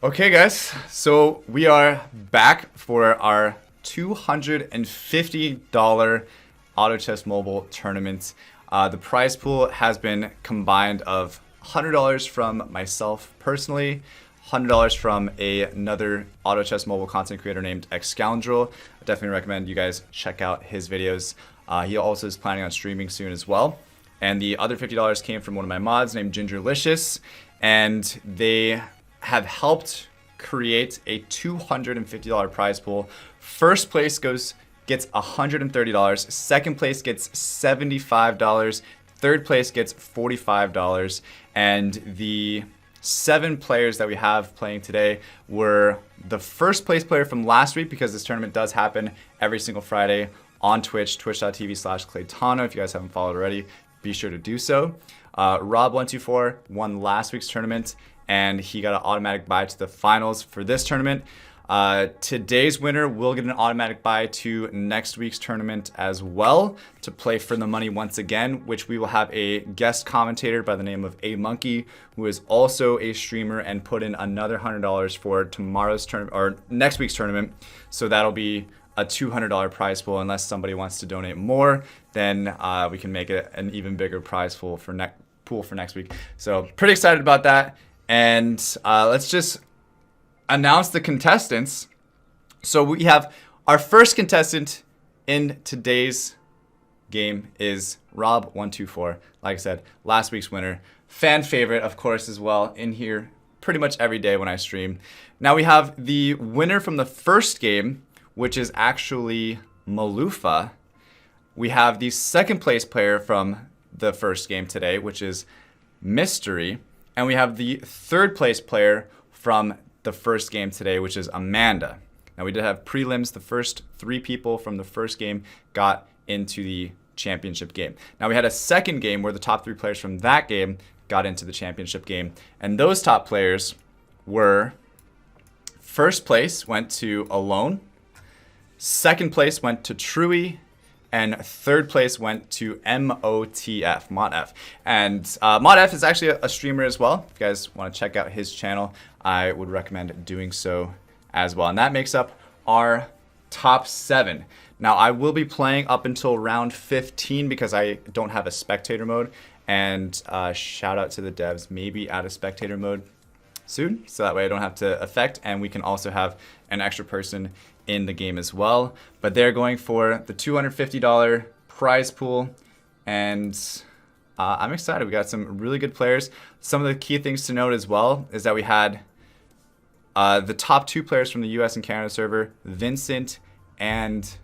Okay, guys, so we are back for our $250 Auto Chess Mobile tournament. The prize pool has been combined of $100 from myself personally, $100 from another Auto Chess Mobile content creator named Xscoundrel. I definitely recommend you guys check out his videos. He also is planning on streaming soon as well. And the other $50 came from one of my mods named Gingerlicious, and they have helped create a $250 prize pool. First place gets $130, second place gets $75, third place gets $45, and the 7 players that we have playing today were the first place player from last week, because this tournament does happen every single Friday on Twitch, twitch.tv/Claytano. If you guys haven't followed already, be sure to do so. Rob124 won last week's tournament, and he got an automatic bye to the finals for this tournament. Today's winner will get an automatic bye to next week's tournament as well, to play for the money once again, which we will have a guest commentator by the name of A Monkey, who is also a streamer and put in another $100 for tomorrow's tournament or next week's tournament. So that'll be a $200 prize pool. Unless somebody wants to donate more, then we can make it an even bigger prize pool for next week. So pretty excited about that. And let's just announce the contestants. So we have our first contestant in today's game is Rob124. Like I said, last week's winner, fan favorite, of course, as well, in here pretty much every day when I stream. Now we have the winner from the first game, which is actually Malufa. We have the second place player from the first game today, which is Mystery. And we have the third place player from the first game today, which is Amanda. Now we did have prelims. The first 3 people from the first game got into the championship game. Now we had a second game where the top 3 players from that game got into the championship game. And those top players were, first place went to Alone, second place went to Truey, and third place went to MOTF, ModF. And ModF is actually a streamer as well. If you guys want to check out his channel, I would recommend doing so as well. And that makes up our top 7. Now, I will be playing up until round 15 because I don't have a spectator mode. And shout out to the devs, maybe add a spectator mode soon, so that way I don't have to affect, and we can also have an extra person in the game as well. But they're going for the $250 prize pool, and I'm excited. We got some really good players. Some of the key things to note as well is that we had the top 2 players from the US and Canada server, Vincent and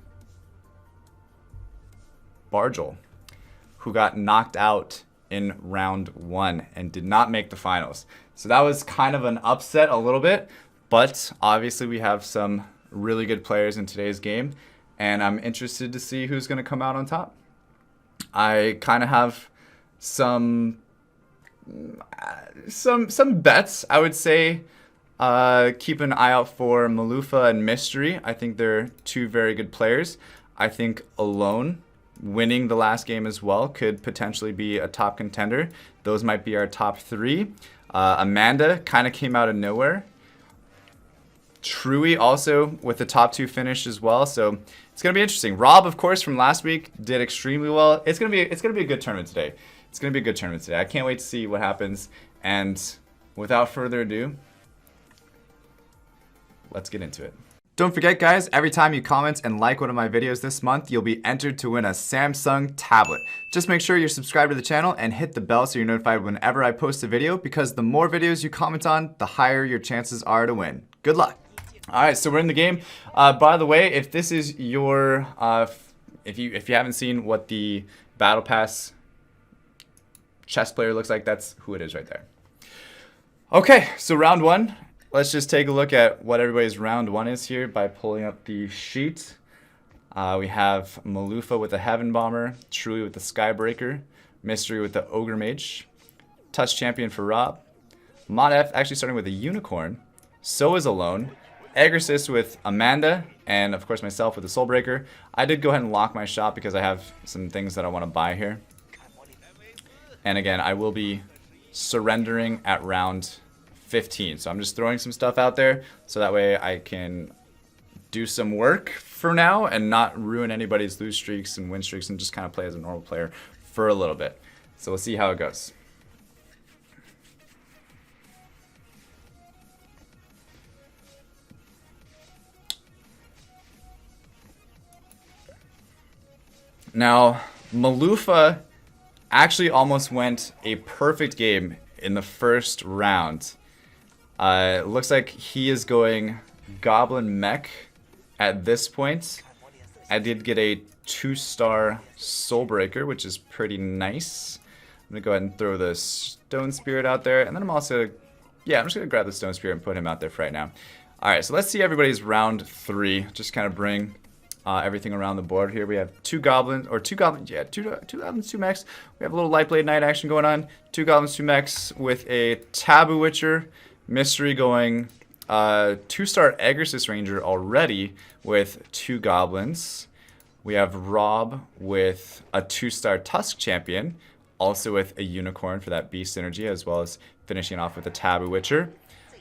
Bargel, who got knocked out in round 1 and did not make the finals. So that was kind of an upset a little bit, but obviously we have some really good players in today's game, and I'm interested to see who's going to come out on top. I kind of have some bets. I would say keep an eye out for Malufa and Mystery. I think they're 2 very good players. I think Alone winning the last game as well could potentially be a top contender. Those might be our top 3. Amanda kind of came out of nowhere. Truey also with the top 2 finish as well, so it's gonna be interesting. Rob, of course, from last week did extremely well. It's gonna be a good tournament today. It's gonna be a good tournament today. I can't wait to see what happens. And without further ado, let's get into it. Don't forget, guys, every time you comment and like one of my videos this month, you'll be entered to win a Samsung tablet. Just make sure you're subscribed to the channel and hit the bell so you're notified whenever I post a video, because the more videos you comment on, the higher your chances are to win. Good luck. All right, so we're in the game. By the way, if this is your, if you haven't seen what the Battle Pass chess player looks like, that's who it is right there. Okay, so round 1. Let's just take a look at what everybody's round 1 is here by pulling up the sheet. We have Malufa with the Heaven Bomber, Truly with the Skybreaker, Mystery with the Ogre Mage, Touch Champion for Rob, ModF actually starting with a Unicorn, so is Alone, Agrisis with Amanda, and of course myself with the Soulbreaker. I did go ahead and lock my shop because I have some things that I want to buy here. And again, I will be surrendering at round 15. So I'm just throwing some stuff out there so that way I can do some work for now and not ruin anybody's lose streaks and win streaks and just kind of play as a normal player for a little bit. So we'll see how it goes. Now, Malufa actually almost went a perfect game in the first round. It looks like he is going Goblin Mech at this point. I did get a 2-star Soulbreaker, which is pretty nice. I'm going to go ahead and throw the Stone Spirit out there. And then I'm also, yeah, I'm just going to grab the Stone Spirit and put him out there for right now. Alright, so let's see everybody's round 3. Just kind of bring everything around the board here. We have two goblins, 2 goblins, 2 mechs. We have a little Lightblade Knight action going on. 2 goblins, 2 mechs with a Taboo Witcher. Mystery going 2-star Exorcist Ranger already with 2 goblins. We have Rob with a 2-star Tusk Champion, also with a Unicorn for that beast synergy, as well as finishing off with a Taboo Witcher.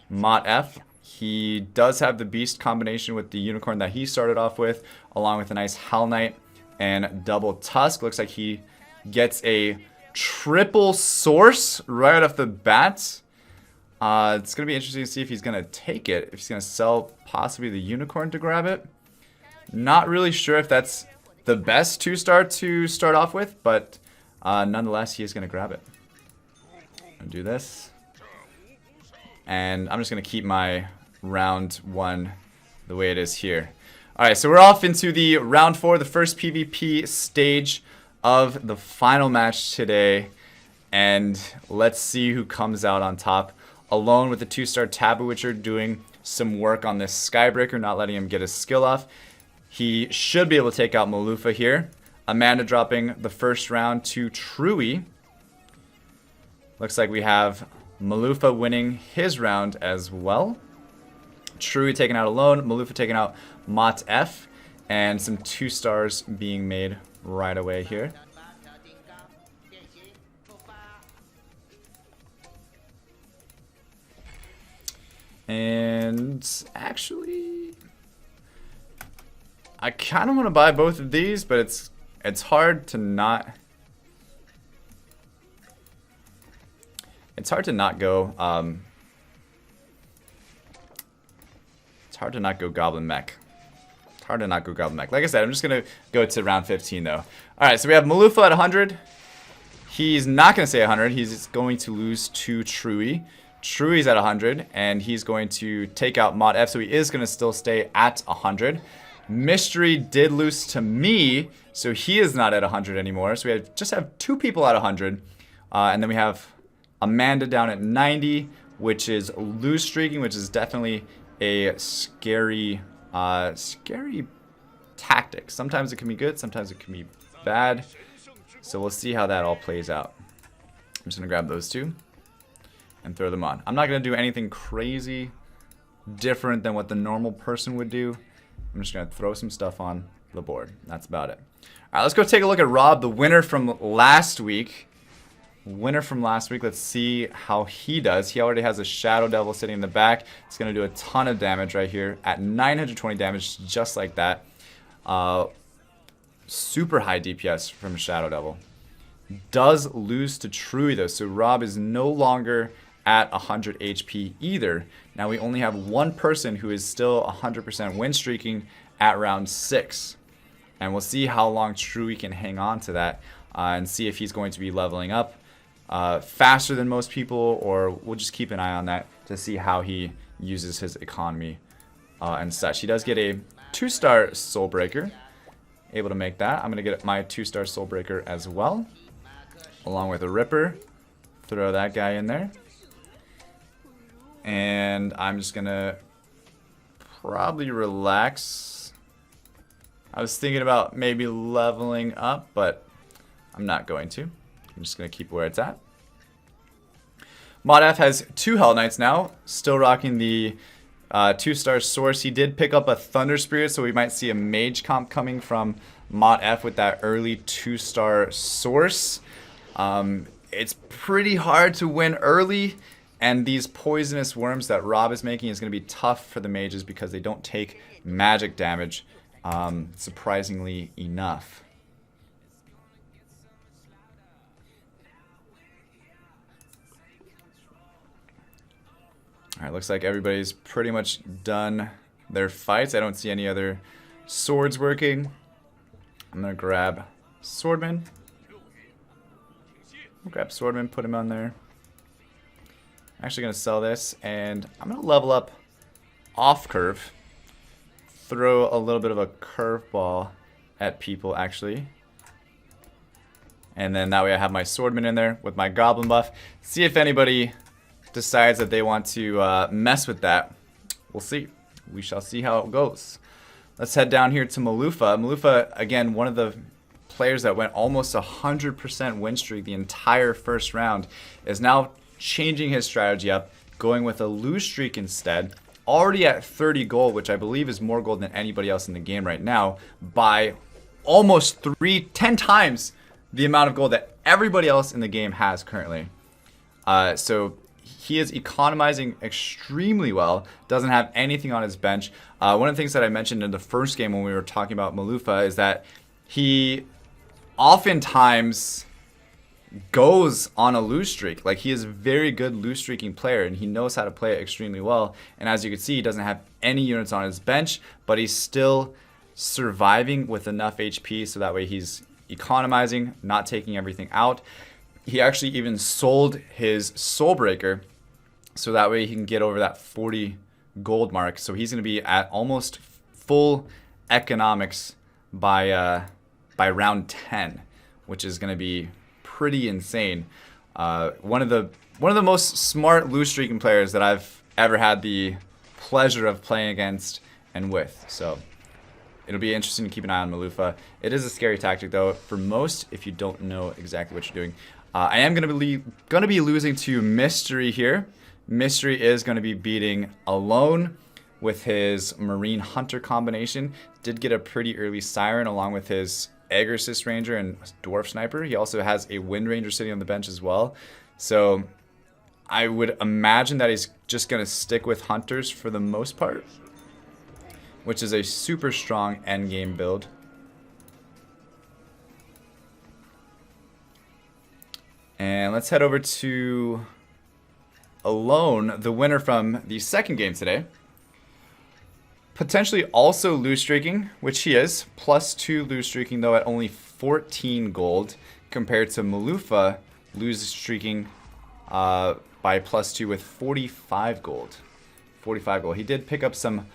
Mott F, he does have the beast combination with the Unicorn that he started off with, along with a nice Hell Knight and double Tusk. Looks like he gets a triple Source right off the bat. It's going to be interesting to see if he's going to take it, if he's going to sell possibly the Unicorn to grab it. Not really sure if that's the best 2-star to start off with, but nonetheless, he is going to grab it. I'm going to do this. And I'm just going to keep my round 1 the way it is here. Alright, so we're off into the round 4, the first PvP stage of the final match today. And let's see who comes out on top. Alone with the 2-star Taboo Witcher doing some work on this Skybreaker, not letting him get his skill off. He should be able to take out Malufa here. Amanda dropping the first round to Truey. Looks like we have Malufa winning his round as well. Truey taken out alone, Malufa taking out Mott F, and some 2-stars being made right away here. And actually, I kind of want to buy both of these, but it's hard to not. It's hard to not go. It's hard to not go Goblin Mech. It's hard to not go Goblin Mech. Like I said, I'm just gonna go to round 15 though. All right, so we have Malufa at 100. He's not gonna say 100. He's going to lose to Truey. Truey's at 100, and he's going to take out Mod F, so he is going to still stay at 100. Mystery did lose to me, so he is not at 100 anymore. So we just have 2 people at 100. And then we have Amanda down at 90, which is lose streaking, which is definitely a scary tactic. Sometimes it can be good, sometimes it can be bad. So we'll see how that all plays out. I'm just going to grab those 2. And throw them on. I'm not going to do anything crazy different than what the normal person would do. I'm just going to throw some stuff on the board. That's about it. Alright, let's go take a look at Rob, the winner from last week. Let's see how he does. He already has a Shadow Devil sitting in the back. It's going to do a ton of damage right here at 920 damage, just like that. Super high DPS from Shadow Devil. Does lose to Truey though, so Rob is no longer at 100 HP either. Now we only have one person who is still 100% win streaking at round 6. And we'll see how long Truey can hang on to that and see if he's going to be leveling up faster than most people, or we'll just keep an eye on that to see how he uses his economy and such. He does get a 2-star Soulbreaker. Able to make that. I'm going to get my 2-star Soulbreaker as well, along with a Ripper. Throw that guy in there. And I'm just gonna probably relax. I was thinking about maybe leveling up, but I'm not going to. I'm just gonna keep where it's at. Mod F has 2 Hell Knights now, still rocking the 2-star Source. He did pick up a Thunder Spirit, so we might see a Mage comp coming from Mod F with that early 2-star Source. It's pretty hard to win early And these poisonous worms that Rob is making is going to be tough for the mages because they don't take magic damage, surprisingly enough. Alright, looks like everybody's pretty much done their fights. I don't see any other swords working. I'm going to grab Swordman. I'll grab Swordman, put him on there. I'm actually going to sell this, and I'm going to level up off curve. Throw a little bit of a curveball at people, actually. And then that way I have my Swordman in there with my Goblin buff. See if anybody decides that they want to mess with that. We'll see. We shall see how it goes. Let's head down here to Malufa. Malufa, again, one of the players that went almost 100% win streak the entire first round, is now changing his strategy up, going with a lose streak instead. Already at 30 gold, which I believe is more gold than anybody else in the game right now, by almost 10 times the amount of gold that everybody else in the game has currently. So he is economizing extremely well, doesn't have anything on his bench. One of the things that I mentioned in the first game when we were talking about Malufa is that he oftentimes goes on a lose streak. Like, he is a very good lose streaking player, and he knows how to play it extremely well. And as you can see, he doesn't have any units on his bench, but he's still surviving with enough HP, so that way he's economizing, not taking everything out. He actually even sold his Soulbreaker, so that way he can get over that 40 gold mark. So he's going to be at almost full economics by round 10, which is going to be pretty insane. One of the most smart lose streaking players that I've ever had the pleasure of playing against and with. So it'll be interesting to keep an eye on Malufa. It is a scary tactic though for most if you don't know exactly what you're doing. I am going to be losing to Mystery here. Mystery is going to be beating Alone with his Marine Hunter combination. Did get a pretty early Siren along with his Exorcist Ranger and Dwarf Sniper. He also has a Wind Ranger sitting on the bench as well. So I would imagine that he's just going to stick with Hunters for the most part, which is a super strong endgame build. And let's head over to Alone, the winner from the second game today. Potentially also lose streaking, which he is. +2 lose streaking, though, at only 14 gold, compared to Malufa lose streaking by +2 with 45 gold. 45 gold. He did pick up some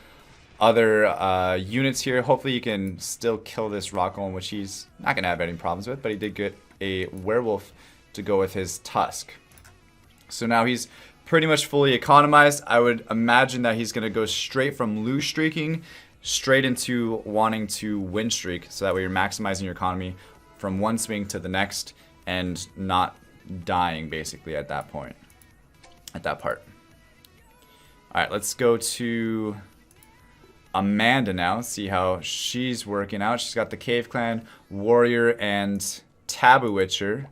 other units here. Hopefully he can still kill this rock golem, which he's not going to have any problems with, but he did get a werewolf to go with his tusk. So now he's pretty much fully economized. I would imagine that he's going to go straight from lose streaking straight into wanting to win streak, so that way you're maximizing your economy from one swing to the next and not dying basically at that point, at that part. Alright, let's go to Amanda now, see how she's working out. She's got the Cave Clan, Warrior, and Taboo Witcher.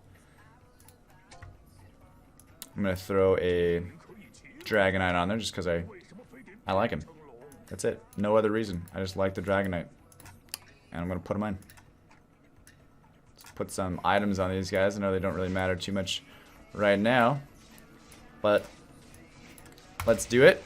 I'm going to throw a Dragonite on there just because I like him. That's it. No other reason. I just like the Dragonite. And I'm going to put him on. Let's put some items on these guys. I know they don't really matter too much right now, but let's do it.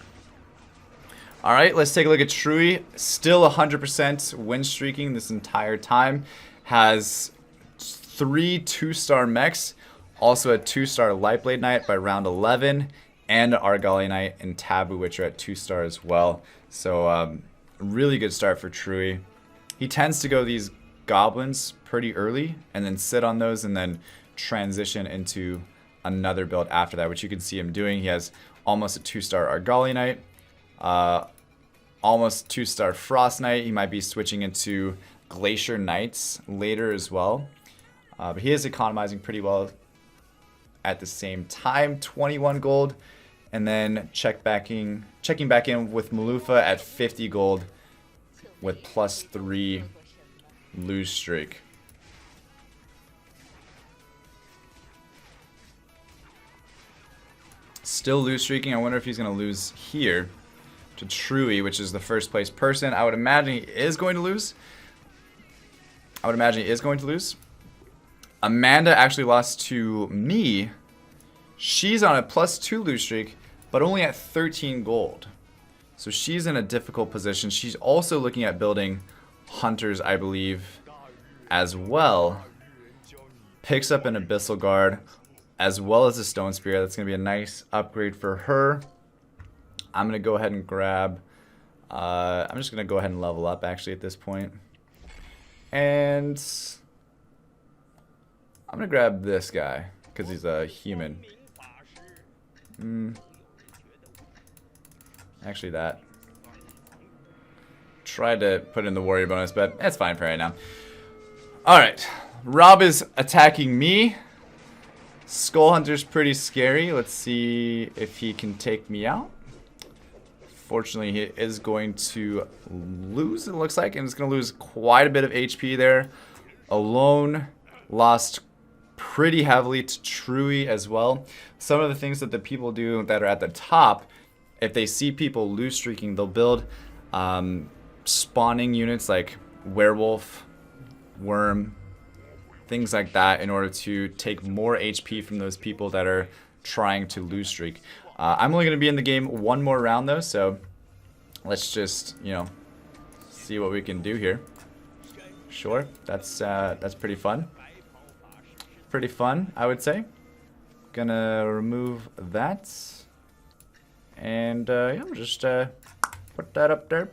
Alright, let's take a look at Trui. Still 100% win streaking this entire time. Has 3 2-star mechs. Also a 2-star Lightblade Knight by round 11, and Argali Knight and Taboo Witcher at 2-star as well. So really good start for Trui. He tends to go these goblins pretty early and then sit on those and then transition into another build after that, which you can see him doing. He has almost a 2-star Argali Knight, almost 2-star Frost Knight. He might be switching into Glacier Knights later as well. But he is economizing pretty well at the same time. 21 gold, and then checking back in with Malufa at 50 gold with +3 lose streak. Still lose streaking. I wonder if he's going to lose here to Truey, which is the first place person. I would imagine he is going to lose. Amanda actually lost to me. She's on a +2 lose streak, but only at 13 gold. So she's in a difficult position. She's also looking at building hunters, I believe, as well. Picks up an Abyssal Guard, as well as a Stone Spear. That's going to be a nice upgrade for her. I'm going to go ahead and grab... I'm just going to go ahead and level up, actually, at this point. And... I'm going to grab this guy, because he's a human. Actually, that. Tried to put in the warrior bonus, but that's fine for right now. Alright. Rob is attacking me. Skull Hunter's pretty scary. Let's see if he can take me out. Fortunately, he is going to lose, it looks like. And he's going to lose quite a bit of HP there. Alone lost pretty heavily to Truey as well. Some of the things that the people do that are at the top, if they see people lose streaking, they'll build spawning units like werewolf, worm, things like that in order to take more HP from those people that are trying to lose streak. I'm only going to be in the game one more round though, so let's just, you know, see what we can do here. Sure, that's pretty fun. Pretty fun, I would say. Gonna remove that. And yeah, we'll just put that up there.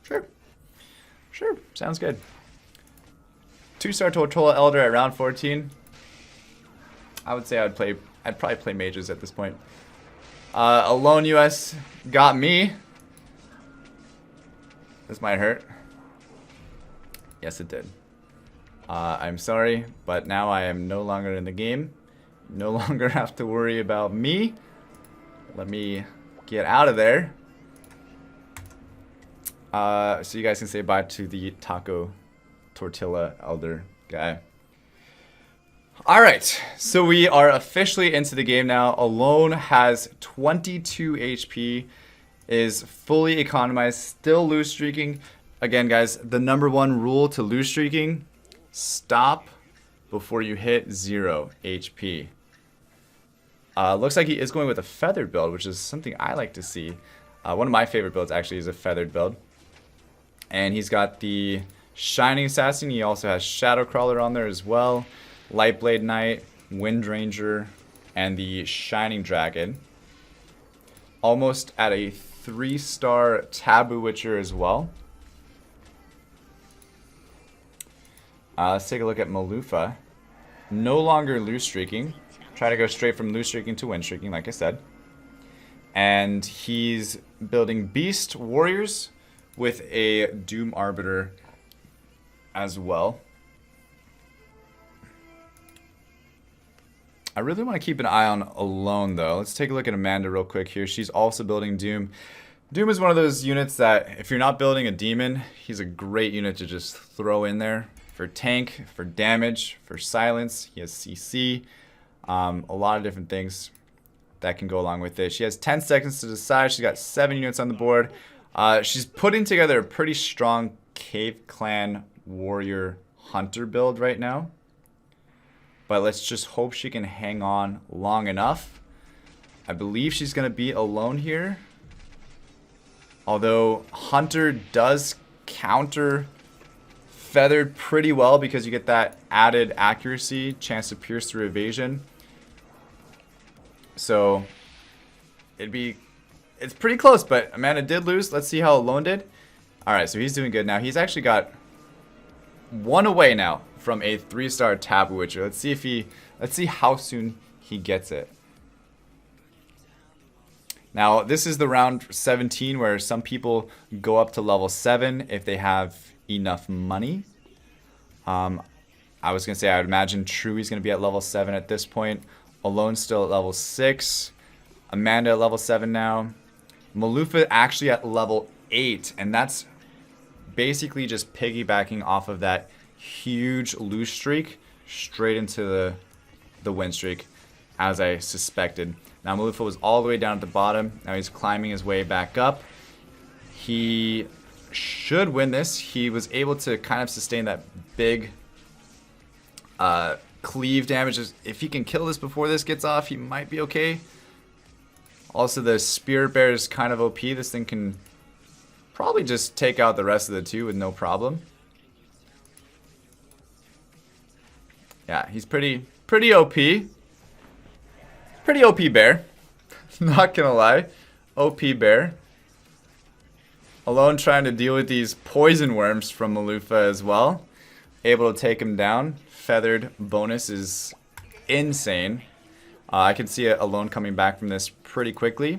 Sure. Sure, sounds good. 2-star Tortola Elder at round 14. I would say I'd probably play mages at this point. Alone US got me. This might hurt. Yes, it did. I'm sorry, but now I am no longer in the game. No longer have to worry about me. Let me get out of there. So you guys can say bye to the Taco Tortilla Elder guy. Alright, so we are officially into the game now. Alone has 22 HP, is fully economized, still lose streaking. Again, guys, the #1 rule to lose streaking: stop before you hit 0 HP. Looks like he is going with a feathered build, which is something I like to see. One of my favorite builds actually is a feathered build. And he's got the Shining Assassin. He also has Shadow Crawler on there as well. Lightblade Knight, Wind Ranger, and the Shining Dragon. Almost at a 3-star Taboo Witcher as well. Let's take a look at Malufa. No longer loose streaking. Try to go straight from loose streaking to win streaking, like I said. And he's building Beast Warriors with a Doom Arbiter as well. I really want to keep an eye on Alone, though. Let's take a look at Amanda real quick here. She's also building Doom. Doom is one of those units that, if you're not building a demon, he's a great unit to just throw in there. For tank, for damage, for silence. He has CC. A lot of different things that can go along with it. She has 10 seconds to decide. She's got 7 units on the board. She's putting together a pretty strong Cave Clan Warrior Hunter build right now. But let's just hope she can hang on long enough. I believe she's going to be Alone here. Although Hunter does counter Feathered pretty well because you get that added accuracy, chance to pierce through evasion. So it's pretty close, but Amanda did lose. Let's see how Alone did. Alright, so he's doing good now. He's actually got 1 away now from a 3-star Taboo Witcher. Let's see how soon he gets it. Now, this is the round 17 where some people go up to level 7 if they have enough money. I was going to say I would imagine Truey's going to be at level 7 at this point. Alone still at level 6. Amanda at level 7 now. Malufa actually at level 8, and that's basically just piggybacking off of that huge lose streak straight into the win streak. as I suspected. Now Malufa was all the way down at the bottom. Now he's climbing his way back up. He should win this. He was able to kind of sustain that big cleave damage. If he can kill this before this gets off, he might be okay. Also, the Spirit Bear is kind of OP. This thing can probably just take out the rest of the two with no problem. Yeah, he's pretty OP. Pretty OP bear. Not gonna lie. OP bear. Alone trying to deal with these poison worms from Malufa as well. Able to take him down. Feathered bonus is insane. I can see Alone coming back from this pretty quickly.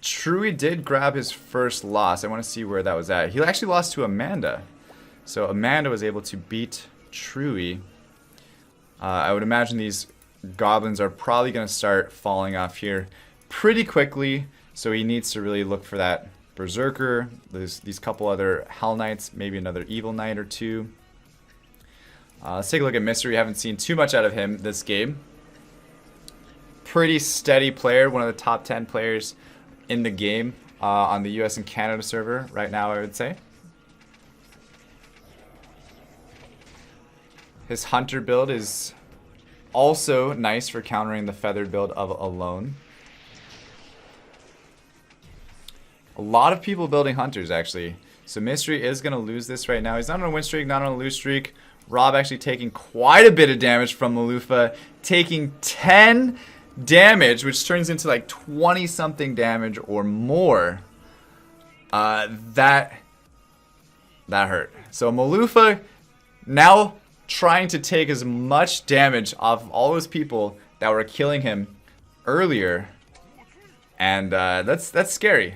Truey did grab his first loss. I want to see where that was at. He actually lost to Amanda. So Amanda was able to beat Truey. I would imagine these goblins are probably going to start falling off here pretty quickly. So he needs to really look for that Berserker. There's these couple other Hell Knights, maybe another Evil Knight or two. Let's take a look at Mystery. Haven't seen too much out of him this game. Pretty steady player, one of the top 10 players in the game on the US and Canada server right now, I would say. His Hunter build is also nice for countering the Feathered build of Alone. A lot of people building Hunters, actually. So Mystery is going to lose this right now. He's not on a win streak, not on a lose streak. Rob actually taking quite a bit of damage from Malufa, taking 10 damage, which turns into like 20-something damage or more. That hurt. So Malufa now trying to take as much damage off of all those people that were killing him earlier, and that's scary.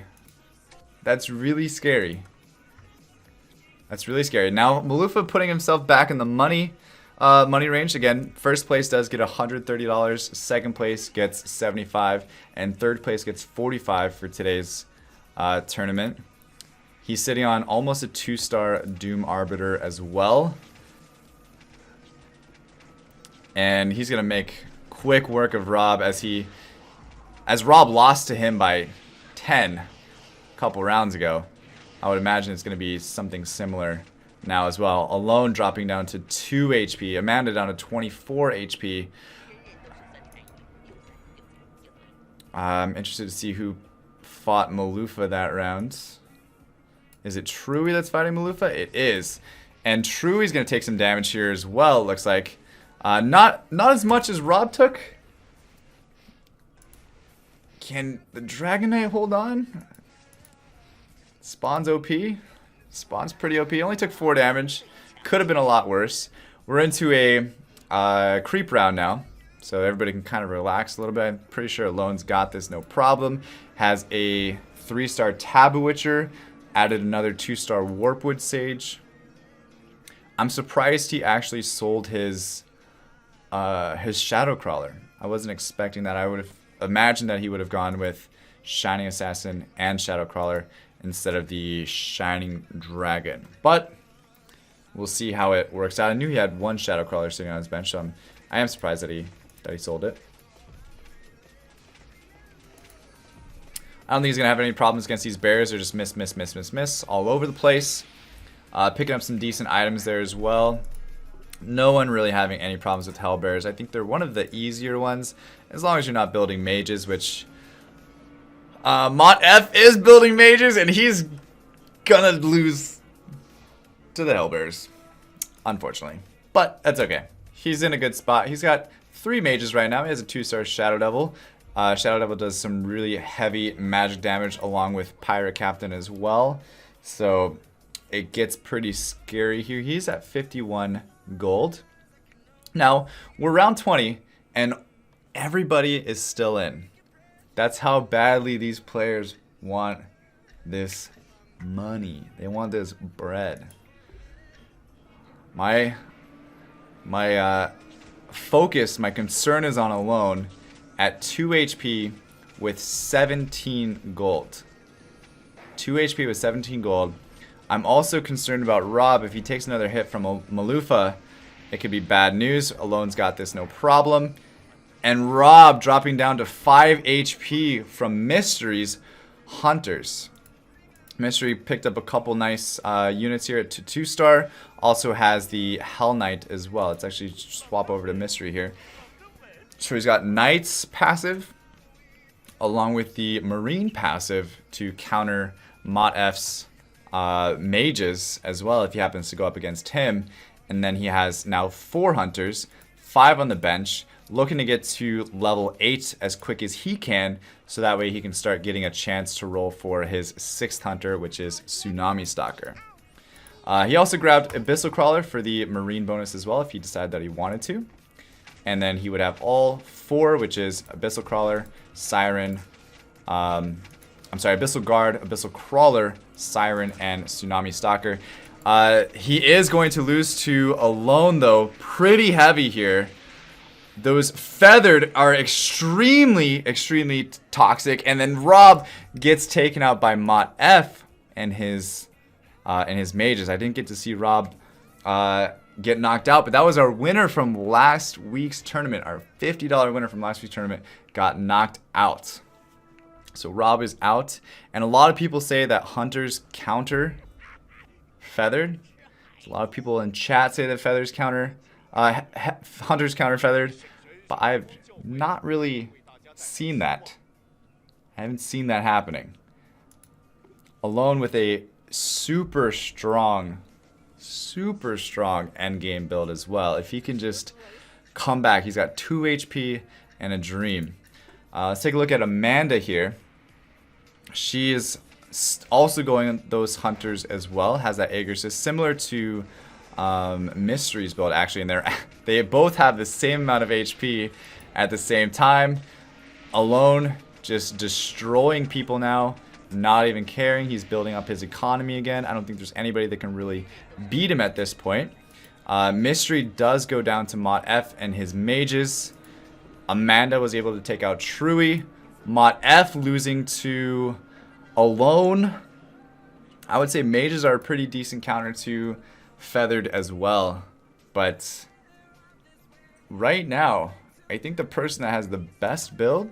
That's really scary. That's really scary. Now Malufa putting himself back in the money range again. First place does get $130. Second place gets $75, and third place gets $45 for today's tournament. He's sitting on almost a 2-star Doom Arbiter as well. And he's going to make quick work of Rob as Rob lost to him by 10 a couple rounds ago. I would imagine it's going to be something similar now as well. Alone dropping down to 2 HP. Amanda down to 24 HP. I'm interested to see who fought Malufa that round. Is it Truey that's fighting Malufa? It is. And Truey's going to take some damage here as well, looks like. Not as much as Rob took. Can the Dragon Knight hold on? Spawn's OP. Spawn's pretty OP. Only took 4 damage. Could have been a lot worse. We're into a creep round now, so everybody can kind of relax a little bit. I'm pretty sure Alone's got this no problem. Has a 3-star Taboo Witcher. Added another 2-star Warpwood Sage. I'm surprised he actually sold his Shadow Crawler. I wasn't expecting that. I would have imagined that he would have gone with Shining Assassin and Shadow Crawler instead of the Shining Dragon. But we'll see how it works out. I knew he had 1 Shadow Crawler sitting on his bench, so I am surprised that he sold it. I don't think he's going to have any problems against these bears. They're just miss all over the place. Picking up some decent items there as well. No one really having any problems with Hell Bears. I think they're one of the easier ones, as long as you're not building mages, which Mont F is building mages, and he's gonna lose to the Hell Bears, unfortunately. But that's okay. He's in a good spot. He's got 3 mages right now. He has a 2-star Shadow Devil. Shadow Devil does some really heavy magic damage along with Pirate Captain as well. So it gets pretty scary here. He's at 51 gold. Now, we're round 20, and everybody is still in. That's how badly these players want this money. They want this bread. My focus, my concern is on Alone at 2 HP with 17 gold. 2 HP with 17 gold. I'm also concerned about Rob. If he takes another hit from Malufa, it could be bad news. Alone's got this no problem. And Rob dropping down to 5 HP from Mystery's Hunters. Mystery picked up a couple nice units here to 2-star. Also has the Hell Knight as well. Let's actually swap over to Mystery here. So he's got Knights passive, along with the Marine passive to counter Mott F's mages as well if he happens to go up against him. And then he has now 4 Hunters, 5 on the bench, looking to get to level 8 as quick as he can, so that way he can start getting a chance to roll for his 6th Hunter, which is Tsunami Stalker. He also grabbed Abyssal Crawler for the Marine bonus as well if he decided that he wanted to. And then he would have all 4, which is Abyssal Crawler, Siren, Abyssal Guard, Abyssal Crawler, Siren, and Tsunami Stalker. He is going to lose to Alone, though. Pretty heavy here. Those Feathered are extremely, extremely toxic. And then Rob gets taken out by Mott F and his mages. I didn't get to see Rob get knocked out, but that was our winner from last week's tournament. Our $50 winner from last week's tournament got knocked out. So Rob is out. And a lot of people say that Hunters counter Feathered. A lot of people in chat say that Feathers counter Hunters counter Feathered, but I've not really seen that. I haven't seen that happening. Alone with a super strong endgame build as well. If he can just come back, he's got 2 HP and a Dream. Let's take a look at Amanda here. She is also going those Hunters as well. Has that Aegis, similar to Mystery's build actually, and they both have the same amount of HP at the same time. Alone just destroying people now, not even caring. He's building up his economy again. I don't think there's anybody that can really beat him at this point. Mystery does go down to Mott F and his mages. Amanda was able to take out Truey. Mott F losing to Alone. I would say mages are a pretty decent counter to Feathered as well, but right now I think the person that has the best build,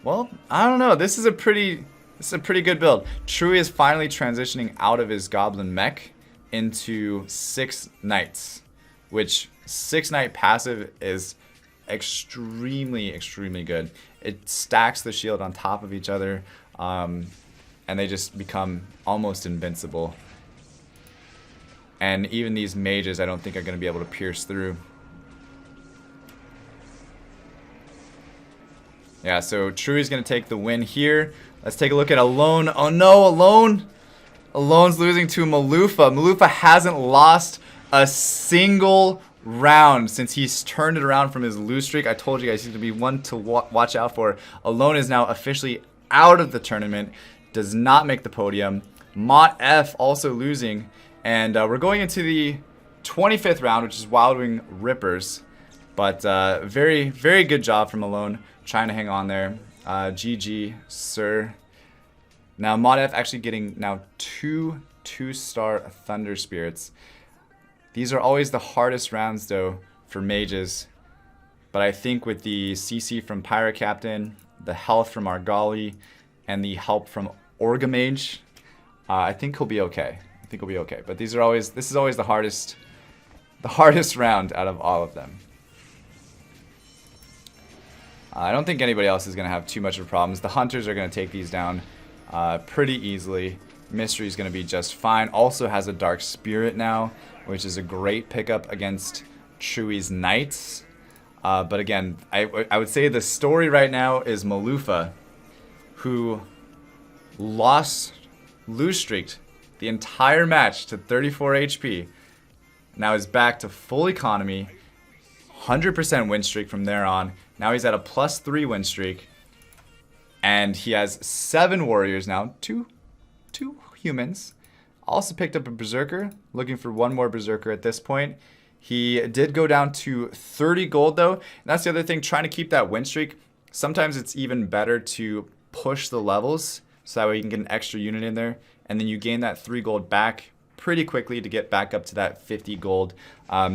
well, I don't know, this is a pretty good build. Truey is finally transitioning out of his Goblin mech into 6 Knights, which 6 Knight passive is extremely good. It stacks the shield on top of each other, and they just become almost invincible. And even these mages I don't think are going to be able to pierce through. Yeah, so Truey's going to take the win here. Let's take a look at Alone. Oh no, Alone! Alone's losing to Maloofa. Maloofa hasn't lost a single round since he's turned it around from his lose streak. I told you guys he's going to be one to watch out for. Alone is now officially out of the tournament. Does not make the podium. Mott F also losing. And we're going into the 25th round, which is Wild Wing Rippers. But very good job from Alone, trying to hang on there. GG, sir. Now Mott F actually getting now 2 2-star Thunder Spirits. These are always the hardest rounds though for mages. But I think with the CC from Pirate Captain, the health from Argali, and the help from Orgamage, I think he'll be okay. But this is always the hardest round out of all of them. I don't think anybody else is going to have too much of problems. The Hunters are going to take these down pretty easily. Mystery's going to be just fine. Also has a Dark Spirit now, which is a great pickup against Truey's Knights. But again, I would say the story right now is Maloofa, who lose streaked the entire match to 34 HP. Now is back to full economy, 100% win streak from there on. Now he's at a +3 win streak, and he has 7 warriors now, two humans. Also picked up a berserker, looking for one more berserker at this point. He did go down to 30 gold though, and that's the other thing, trying to keep that win streak. Sometimes it's even better to push the levels so that way you can get an extra unit in there, and then you gain that 3 gold back pretty quickly to get back up to that 50 gold,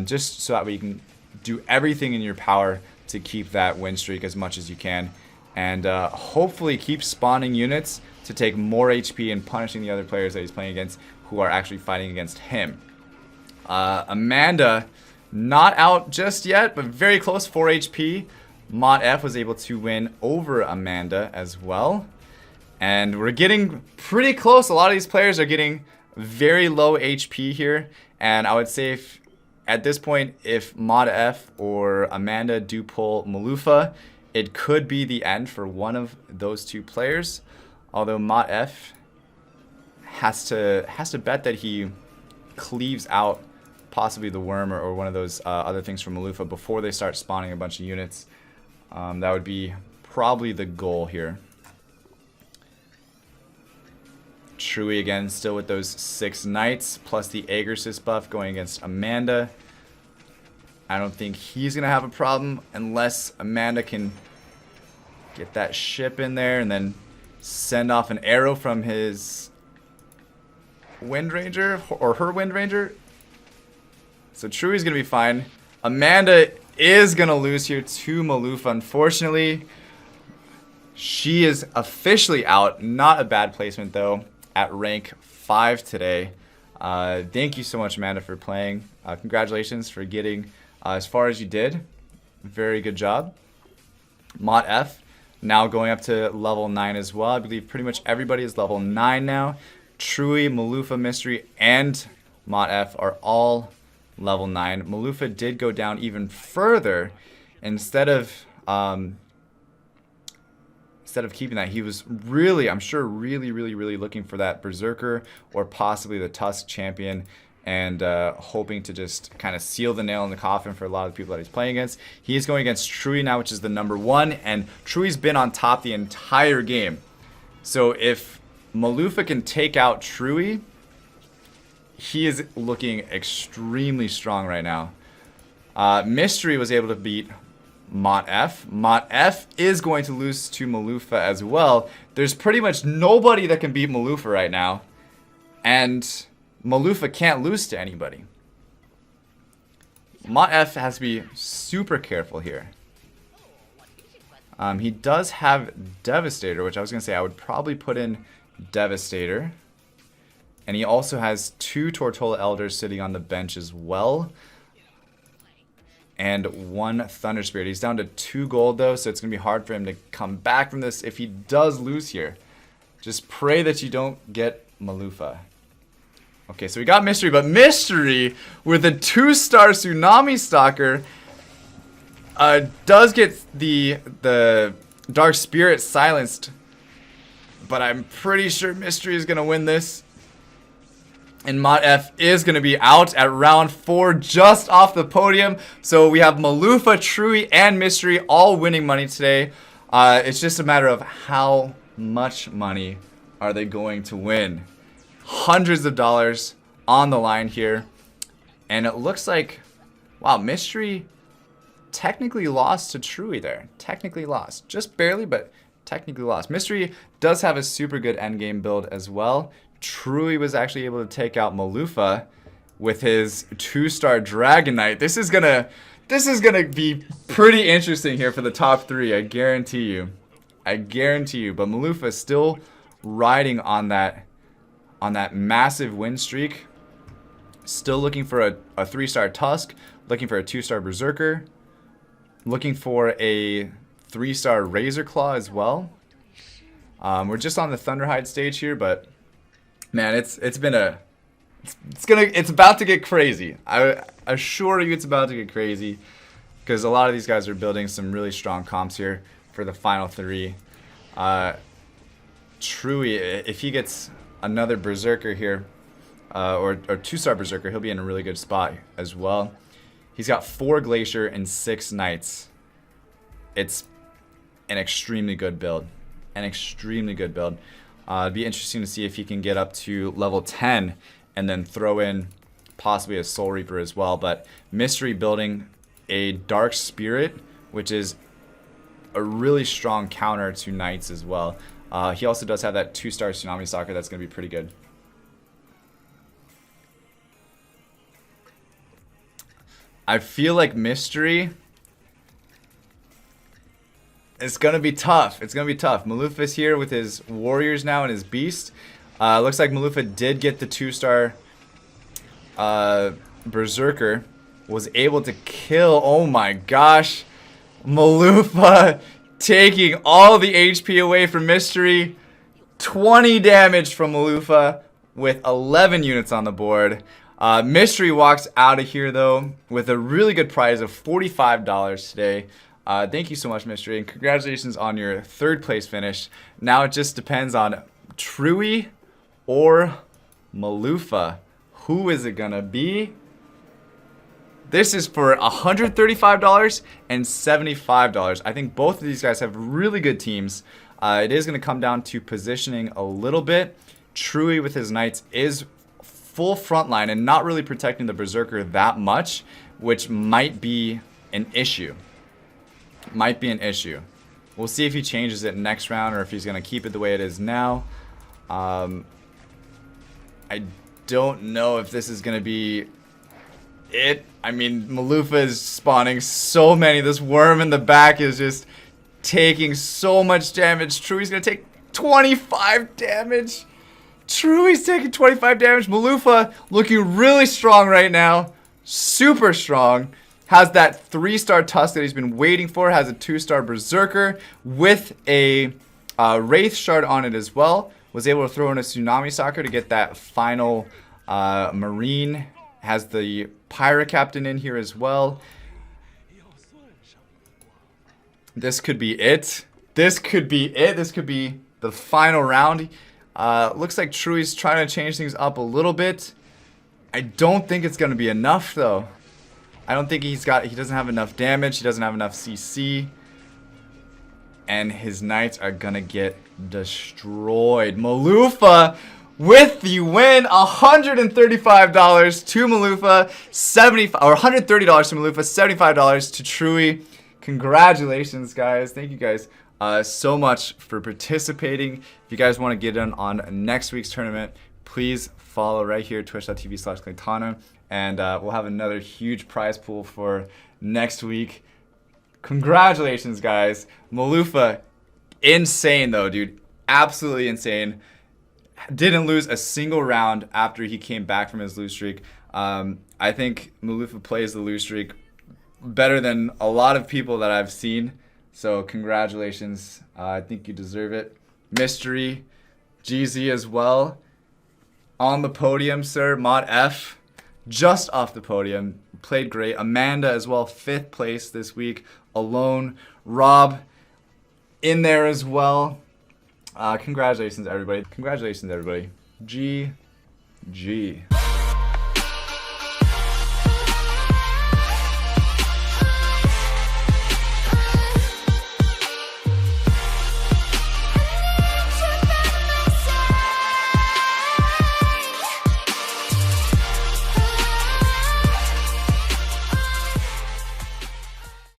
just so that way you can do everything in your power to keep that win streak as much as you can. And hopefully keep spawning units to take more HP and punishing the other players that he's playing against who are actually fighting against him. Amanda, not out just yet, but very close, 4 HP. Mott F was able to win over Amanda as well. And we're getting pretty close. A lot of these players are getting very low HP here. And I would say at this point, if Mott F or Amanda do pull Malufa, it could be the end for one of those two players. Although Mott F has to bet that he cleaves out possibly the worm or one of those other things from Malufa before they start spawning a bunch of units. That would be probably the goal here. Trui again, still with those 6 knights, plus the Aegersys buff going against Amanda. I don't think he's going to have a problem unless Amanda can get that ship in there and then send off an arrow from his Wind Ranger, or her Wind Ranger. So Trui's going to be fine. Amanda is going to lose here to Malufa, unfortunately. She is officially out. Not a bad placement, though, at rank 5 today. Thank you so much, Amanda, for playing. Congratulations for getting as far as you did. Very good job. Mott F now going up to level 9 as well. I believe pretty much everybody is level 9 now. Trui, Malufa, Mystery, and Mott F are all level 9. Malufa did go down even further. Instead of keeping that, he was really, I'm sure, really looking for that Berserker or possibly the Tusk champion, and hoping to just kind of seal the nail in the coffin for a lot of the people that he's playing against. He's going against Trui now, which is the number 1, and Trui's been on top the entire game. So if Malufa can take out Trui, he is looking extremely strong right now. Mystery was able to beat Mott F. Mott F is going to lose to Malufa as well. There's pretty much nobody that can beat Malufa right now. And Malufa can't lose to anybody. Mott F has to be super careful here. He does have Devastator, which I was going to say I would probably put in Devastator. And he also has 2 Tortola Elders sitting on the bench as well. And 1 Thunder Spirit. He's down to 2 gold though, so it's going to be hard for him to come back from this if he does lose here. Just pray that you don't get Malufa. Okay, so we got Mystery, but Mystery with a 2-star Tsunami Stalker does get the Dark Spirit silenced. But I'm pretty sure Mystery is going to win this. And Mott F is going to be out at round 4, just off the podium. So we have Malufa, Trui, and Mystery all winning money today. It's just a matter of how much money are they going to win. Hundreds of dollars on the line here. And it looks like, wow, Mystery technically lost to Trui there. Technically lost. Just barely, but technically lost. Mystery does have a super good endgame build as well. Trui was actually able to take out Malufa with his 2-star Dragon Knight. This is gonna be pretty interesting here for the top 3. I guarantee you. I guarantee you. But Malufa is still riding on that massive win streak. Still looking for a 3-star Tusk. Looking for a 2-star Berserker. Looking for a 3-star Razor Claw as well. We're just on the Thunderhide stage here, but man, it's about to get crazy. I assure you it's about to get crazy, because a lot of these guys are building some really strong comps here for the final 3. Trui, if he gets another Berserker here, or 2-star Berserker, he'll be in a really good spot as well. He's got 4 Glacier and 6 Knights. It's an extremely good build. An extremely good build. It'd be interesting to see if he can get up to level 10 and then throw in possibly a Soul Reaper as well. But Mystery building a Dark Spirit, which is a really strong counter to Knights as well. He also does have that 2-star Tsunami Stalker that's going to be pretty good. I feel like Mystery It's gonna be tough. It's gonna be tough. Malufa's here with his warriors now and his beast. Looks like Malufa did get the 2-star berserker. Was able to kill. Oh my gosh. Malufa taking all the HP away from Mystery. 20 damage from Malufa with 11 units on the board. Mystery walks out of here though with a really good prize of $45 today. Thank you so much, Mystery, and congratulations on your 3rd place finish. Now it just depends on Truey or Malufa. Who is it gonna be? This is for $135 and $75. I think both of these guys have really good teams. It is gonna come down to positioning a little bit. Truey with his knights is full front line and not really protecting the berserker that much, which might be an issue. Might be an issue. We'll see if he changes it next round or if he's going to keep it the way it is now. I don't know if this is going to be it. I mean, Malufa is spawning so many. This worm in the back is just taking so much damage. Truey's going to take 25 damage. Truey's taking 25 damage. Malufa looking really strong right now. Super strong. Has that 3-star tusk that he's been waiting for. Has a 2-star berserker with a wraith shard on it as well. Was able to throw in a tsunami soccer to get that final marine. Has the pirate captain in here as well. This could be it. This could be it. This could be the final round. Looks like Truey's trying to change things up a little bit. I don't think it's going to be enough though. I don't think he doesn't have enough damage. He doesn't have enough CC. And his knights are going to get destroyed. Malufa with the win. $135 to Malufa. $130 to Malufa. $75 to Truey. Congratulations, guys. Thank you guys so much for participating. If you guys want to get in on next week's tournament, please follow right here, twitch.tv/Claytano. And we'll have another huge prize pool for next week. Congratulations, guys. Malufa, insane though, dude. Absolutely insane. Didn't lose a single round after he came back from his lose streak. I think Malufa plays the lose streak better than a lot of people that I've seen. So congratulations. I think you deserve it. Mystery, GZ as well. On the podium, sir. Mod F. Just off the podium. Played great. Amanda as well, 5th place this week. Alone. Rob in there as well. Congratulations, everybody. Congratulations, everybody. GG.